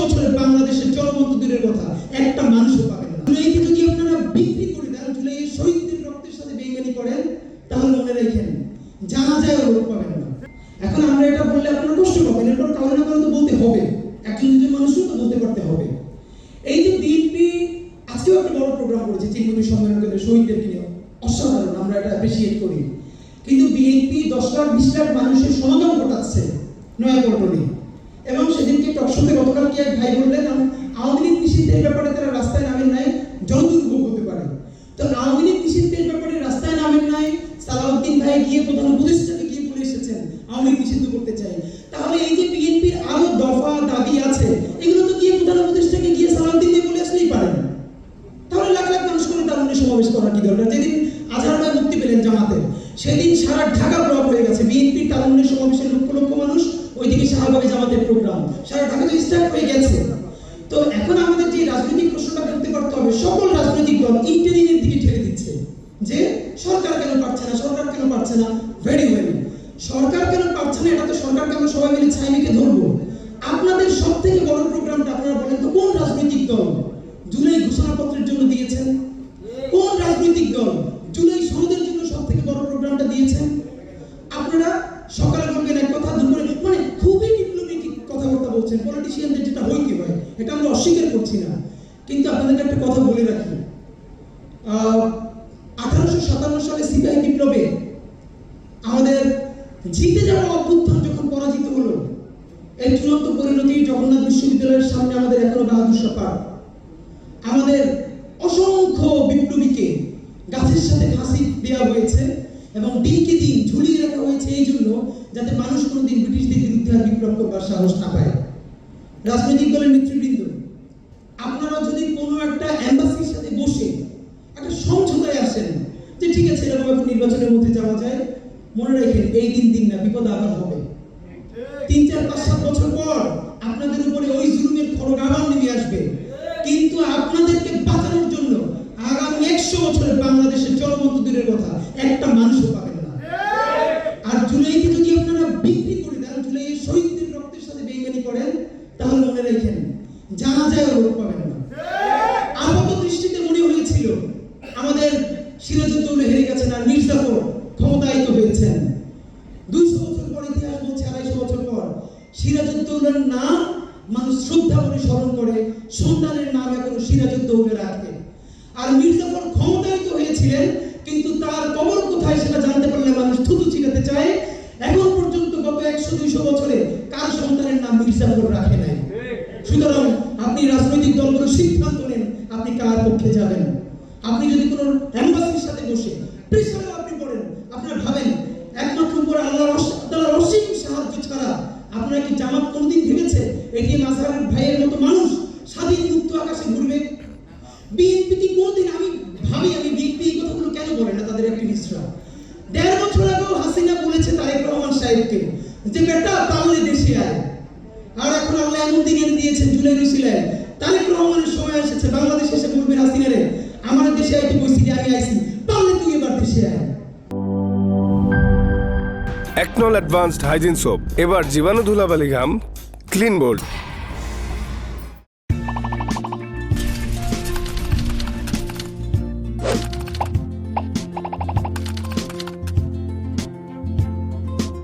বছরের বাংলাদেশের চলমান দূরের কথা একটা মানুষও পাবেন না। জুলাইকে যদি আপনারা বিক্রি করে দেন, জুলাইয়ের শহীদদের রক্তের সাথে বেইমানি করেন, তাহলে মনে রাখেন জানা যায় লোক পাবেন না। এখন আমরা এটা বললে আপনারা কষ্ট পাবেন, এরপর কারো না কারো তো বলতে হবে, একজন দুজন মানুষও তো বলতে পারতে হবে। এই যে বিএনপি আজকেও একটা বড় প্রোগ্রাম করেছে চিরকুনি সম্মেলন কেন্দ্রে শহীদদের নিয়ে, অসাধারণ, আমরা এটা অ্যাপ্রিসিয়েট করি। কিন্তু বিএনপি 10 লাখ 20 লাখ মানুষের সমাগম ঘটাচ্ছে নয়াপল্টনে, এবং সেদিনকে টকশোতে গতকাল কি এক ভাই বললেন আওয়ামী লীগ নিষিদ্ধের ব্যাপারে তারা রাস্তায় নামেন নাই, জনদুর্ভোগ হতে পারে। তো আওয়ামী লীগ নিষিদ্ধের ব্যাপারে রাস্তায় নামেন নাই, সালাউদ্দিন ভাই গিয়ে প্রধান উপদেষ্টাকে গিয়ে বলে এসেছেন আওয়ামী লীগ নিষিদ্ধ করতে চাই। তাহলে এই যে বিএনপির আরো দফা দাবি আছে, এগুলো তো গিয়ে প্রধান উপদেষ্টাকে গিয়ে সালাউদ্দিন ভাই বলে আসলেই পারেন। তাহলে লাখ লাখ মানুষ করে তারুণ্য সমাবেশ করার কি দরকার? যেদিন আজহার ভাই মুক্তি পেলেন জামাতের, সেদিন সারা ঢাকা ব্লক হয়ে গেছে বিএনপির তারুণ্য সমাবেশের লক্ষ লক্ষ মানুষ, ওইদিকে শাহবাগে জামাতের প্রোগ্রাম, সারা ঢাকা তো স্টার্ট হয়ে গেছে। তো এখন আমাদের যে রাজনৈতিক প্রশ্নটা করতে পারতে হবে, সকল রাজনৈতিক দল ইন্টারিমের দিকে ঠেলে দিচ্ছে যে সরকার কেন পারছে না, সরকার কেন পারছে না। ভেরি ওয়েল, সরকার কেন পারছে না এটা তো সরকারকে আমরা সবাই মিলে ছাইমিকে ধরবো। আপনাদের সব থেকে বড় প্রোগ্রামটা আপনারা বলেন তো, কোন রাজনৈতিক দল জুলাই ঘোষণাপত্রের জন্য দিয়েছেন? কোন রাজনৈতিক দল জুলাই সনদের জন্য সব থেকে বড় প্রোগ্রামটা দিয়েছেন? আপনারা সকালে বলবেন এক কথা, দুপুরে মানে খুবই ডিপ্লোম্যাটিক কথাবার্তা বলছেন, পলিটিশিয়ানদের যেটা হইতে হয়, এটা আমরা অস্বীকার করছি না। কিন্তু আপনাদেরকে একটা কথা বলে রাখি, 1857 সালে সিপাহী বিপ্লবে আমাদের জিতে যাওয়া অভ্যুত্থান যখন পরাজিত হলো, এই চূড়ান্ত পরিণতি জগন্নাথ বিশ্ববিদ্যালয়ের সামনে আমাদের এখনো বাহাদুর শাহ পার্ক। আমাদের অসংখ্য বিপ্লবীকে গাছের সাথে ফাঁসি দেওয়া হয়েছে এবং দিনকে দিন ঝুলিয়ে রাখা হয়েছে এই জন্য যাতে মানুষ কোনোদিন ব্রিটিশদের বিরুদ্ধে আর বিপ্লব করবার সাহস না পায়। রাজনৈতিক দলের নেতৃবৃন্দ, আপনারা যদি কোনো একটা এম্বাসির সাথে বসে একটা সমঝোতায় আসেন যে ঠিক আছে এরকম এখন নির্বাচনের মধ্যে যাওয়া যায়, মনে রাখেন এই দিন না, বিপদ আবার হবে। 3, 4, 5, 7 বছর পর আপনাদের উপরে ওই জুলুমের খড়গ আবার নেমে আসবে। কিন্তু আপনাদেরকে বাঁচানোর জন্য আগামী 100 বছরের বাংলাদেশের চলমান দূরের কথা একটা মানুষও পাবেন না। আর জুলাইকে যদি আপনারা বিক্রি করে দেন, জুলাইয়ের শহীদদের রক্তের সাথে বেইমানি করেন, তাহলে মনে রাখেন জানা যায় লোক পাবেন না। আপাত দৃষ্টিতে মনে হয়েছিল আমাদের সিরাজউদ্দৌলা হেরে গেছেন আর মীর জাফর ক্ষমতায়িত হয়েছেন। 200 বছর পর ইতিহাস বলছে, 250 বছর পর সিরাজউদ্দৌলার নাম মানুষ শ্রদ্ধা করে স্মরণ করে, সন্তানের নাম এখনো সিরাজউদ্দৌলা রাখে। আর মীর জাফর ক্ষমতায়িত হয়েছিলেন, কিন্তু তার কবর কোথায় সেটা জানতে পারলে মানুষ থুতু ছিটাতে চায়। এখন পর্যন্ত গত 100-200 বছরে কার সন্তানের নাম মীর জাফর রাখে নাই। সুতরাং আপনি রাজনৈতিক দলগুলো সিদ্ধান্ত নেন আপনি কার পক্ষে যাবেন। আপনি যদি কোনো এম্বাসির সাথে বসে প্রেসারেও আপনি পড়েন, আপনারা ভাবেন একমাত্র উপরে আল্লাহর অসীম সাহায্য ছাড়া আপনারা কি জামাত কোনদিন ভেবেছে এটিএম আজহারের ভাইয়ের মতো মানুষ স্বাধীন মুক্ত আকাশে ঘুরবে? বিএনপি কি কোনদিন, আমি বিএনপি এই কথাগুলো কেন বলে না তাদের অ্যাক্টিভিস্টরা? 1.5 বছর আগেও হাসিনা বলেছে তারেক রহমান সাহেবকে যে বেটা পারলে দেশে আয়। আর এখন আল্লাহ এমন দিন এনে দিয়েছেন জুলাইয়ের উসিলায়, তারেক রহমানের সময় এসেছে, বাংলাদেশ এসে বলবে হাসিনা রে আমার দেশে আইতে বলছি, আমি আইছি, পারলে তুই এবার দেশে আয়। একনল অ্যাডভান্সড হাইজিন সোপ, এবার জীবাণু ধুলাবালি ঘাম ক্লিন বোল্ড।